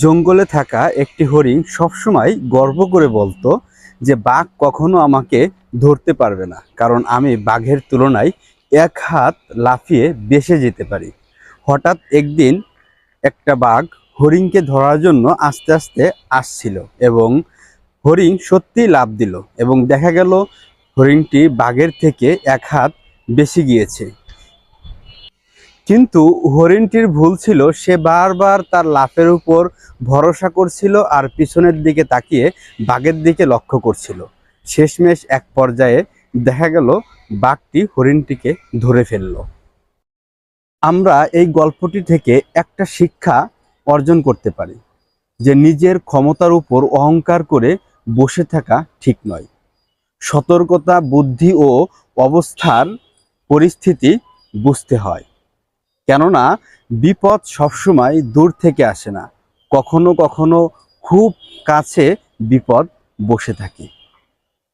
জঙ্গলে থাকা একটি হরিণ সবসময় গর্ব করে বলতো যে বাঘ কখনো আমাকে ধরতে পারবে না, কারণ আমি বাঘের তুলনায় এক হাত লাফিয়ে বেঁচে যেতে পারি। হঠাৎ একদিন একটা বাঘ হরিণকে ধরার জন্য আস্তে আস্তে আসছিল এবং হরিণ সত্যিই লাফ দিল এবং দেখা গেল হরিণটি বাঘের থেকে এক হাত বেশি গিয়েছে। কিন্তু হরিণটির ভুল ছিল, সে বারবার তার লাফের উপর ভরসা করছিল আর পিছনের দিকে তাকিয়ে বাঘের দিকে লক্ষ্য করছিল। শেষমেশ এক পর্যায়ে দেখা গেল বাঘটি হরিণটিকে ধরে ফেলল। আমরা এই গল্পটি থেকে একটা শিক্ষা অর্জন করতে পারি যে নিজের ক্ষমতার উপর অহংকার করে বসে থাকা ঠিক নয়। সতর্কতা, বুদ্ধি ও অবস্থার পরিস্থিতি বুঝতে হয়, কেননা বিপদ সবসময় দূর থেকে আসে না, কখনো কখনো খুব কাছে বিপদ বসে থাকে।